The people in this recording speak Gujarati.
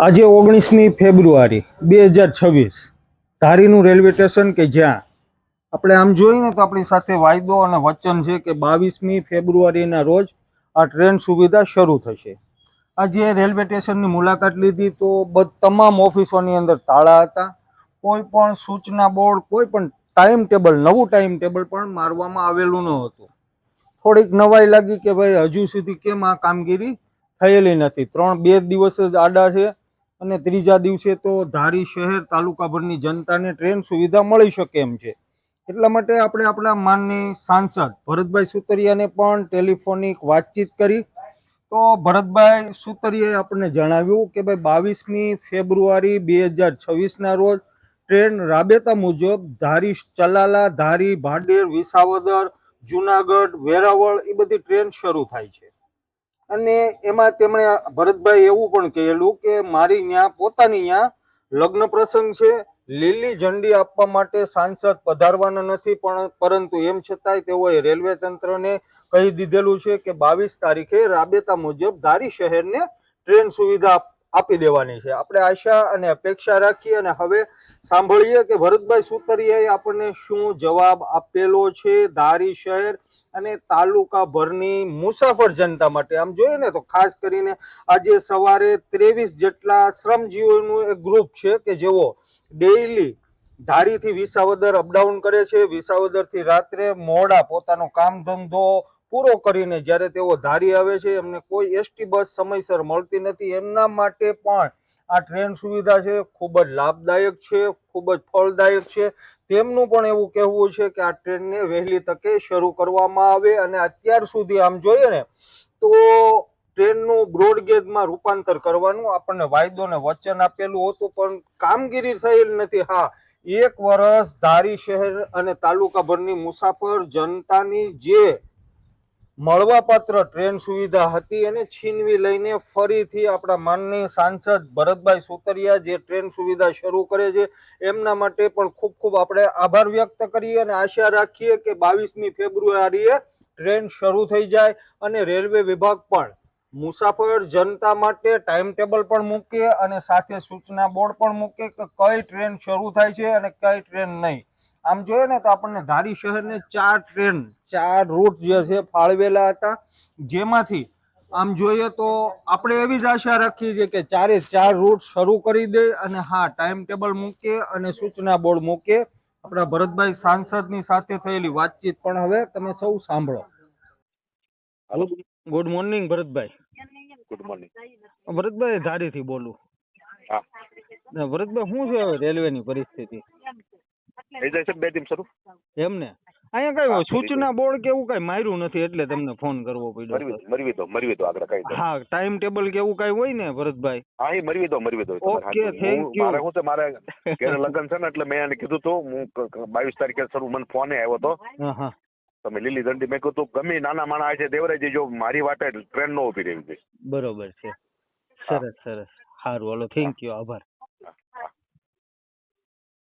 આજે 19મી ફેબ્રુઆરી 2026 ધારીનું રેલવે સ્ટેશન કે જ્યાં આપણે આમ જોઈએ ને તો આપણી સાથે વાયદો અને વચન છે કે 22મી ફેબ્રુઆરીના રોજ આ ટ્રેન સુવિધા શરૂ થશે. આજે રેલવે સ્ટેશનની મુલાકાત લીધી તો તમામ ઓફિસોની અંદર તાળા હતા. કોઈ પણ સૂચના બોર્ડ, કોઈ પણ ટાઈમ ટેબલ, નવું ટાઈમ ટેબલ પણ મારવામાં આવેલું ન હતું. થોડીક નવાઈ લાગી કે ભાઈ હજુ સુધી કેમ આ કામગીરી થયેલી નથી. 2 દિવસ જ આડા છે અને ત્રીજા દિવસે તો ધારી શહેર તાલુકાભરની જનતાને ટ્રેન સુવિધા મળી શકે એમ છે. એટલા માટે આપણે આપણા માનની સાંસદ ભરતભાઈ સુતરિયાને પણ ટેલિફોનિક વાતચીત કરી. તો ભરતભાઈ સુતરિયાએ આપણને જણાવ્યું કે ભાઈ 22મી ફેબ્રુઆરી 2026ના રોજ ટ્રેન રાબેતા મુજબ ધારી ચલાલા, ધારી, ભાડેર, વિસાવદર, જુનાગઢ, વેરાવળ એ બધી ટ્રેન શરૂ થાય છે. અને એમાં તેમણે ભરતભાઈ એવું પણ કહેલું કે મારી ત્યાં પોતાની ત્યાં લગ્ન પ્રસંગ છે, લીલી ઝંડી આપવા માટે સાંસદ પધારવાના નથી, પણ પરંતુ એમ છતાંય તેઓએ રેલવે તંત્રને કહી દીધેલું છે કે 22 તારીખે રાબેતા મુજબ ધારી શહેરને ટ્રેન સુવિધા આપી દેવાની છે. આપણે આશા અને અપેક્ષા રાખીએ અને હવે સાંભળીએ કે ભરતભાઈ સુતરિયાએ આપણને શું જવાબ આપેલો છે ધારી શહેર અને તાલુકા ભરની મુસાફર જનતા માટે. આમ જોઈએ ને તો ખાસ કરીને આજે સવારે 23 જેટલા શ્રમજીવીઓનું એક ગ્રુપ છે કે જેઓ ડેઈલી ધારીથી વિસાવદર અપડાઉન કરે છે. વિસાવદરથી રાત્રે મોડા પોતાનો કામ ધંધો પૂરો કરીને જ્યારે તેઓ ધારી આવે છે, એમને કોઈ એસટી બસ સમયસર મળતી નથી. એમના માટે પણ આ ટ્રેન સુવિધા છે ખૂબ જ લાભદાયક છે, ખૂબ જ ફળદાયક છે. તેમનું પણ એવું કહેવું છે કે આ ટ્રેનને વહેલી તકે શરૂ કરવામાં આવે. અને અત્યાર સુધી આમ જોઈએ ને તો ટ્રેનનું બ્રોડગેજમાં રૂપાંતર કરવાનું આપણને વાયદો ને વચન આપેલું હતું, પણ કામગીરી થયેલ નથી. હા, 1 વર્ષ ધારી શહેર અને તાલુકાભરની મુસાફર જનતાની જે મળવાપાત્ર ટ્રેન સુવિધા હતી એને છીનવી લઈને ફરીથી આપણા માનનીય સાંસદ ભરતભાઈ સુતરિયા જે ટ્રેન સુવિધા શરૂ કરે છે એમના માટે પણ ખૂબ ખૂબ આપણે આભાર વ્યક્ત કરીએ અને આશા રાખીએ કે 22મી ફેબ્રુઆરીએ ટ્રેન શરૂ થઈ જાય અને રેલવે વિભાગ પણ મુસાફર જનતા માટે ટાઈમ ટેબલ પણ મૂકે અને સાથે સૂચના બોર્ડ પણ મૂકે કે કઈ ટ્રેન શરૂ થાય છે અને કઈ ટ્રેન નહીં. આમ જોઈએ ને તો આપણને ધારી શહેરને 4 રૂટ જે છે ફાળવેલા હતા, જેમાંથી આમ જોઈએ તો આપણે એવી જ આશા રાખીએ છીએ કે 4 રૂટ શરૂ કરી દે અને હા ટાઈમ ટેબલ મૂકે અને સૂચના બોર્ડ મૂકે. આપણા ભરતભાઈ સાંસદની સાથે થયેલી વાતચીત પણ હવે તમે સૌ સાંભળો. Good morning Bharatbhai. Good morning. Bharatbhai ધારીથી બોલું. હા, ભરતભાઈ શું છે હવે રેલવેની પરિસ્થિતિ? થઈ જાય છે 2 દિવસ શરૂ. એમને અહીંયા કઈ સૂચના બોર્ડ કે એવું કઈ માર્યું નથી એટલે તમને ફોન કરવો પડ્યો. મરવી દો આગળ કઈ દો. હા, ટાઈમ ટેબલ કે એવું કઈ હોય ને ભરતભાઈ? હા, એ મરવી દો ઓકે, થેન્ક યુ. મારે શું છે, મારે ઘરે લગ્ન છે ને એટલે મેં એને કીધું તું હું 22 તારીખે શરૂ, મને ફોન આવ્યો હતો. હા, તમે લીલી ઝંડી મેં કીધું ગમે નાના માણસ છે દેવરાજી જો મારી વાટે ટ્રેન નો ઉભી રહેવી જોઈએ. બરોબર છે. સરસ સરસ. સારું, હાલો, થેન્ક યુ, આભાર.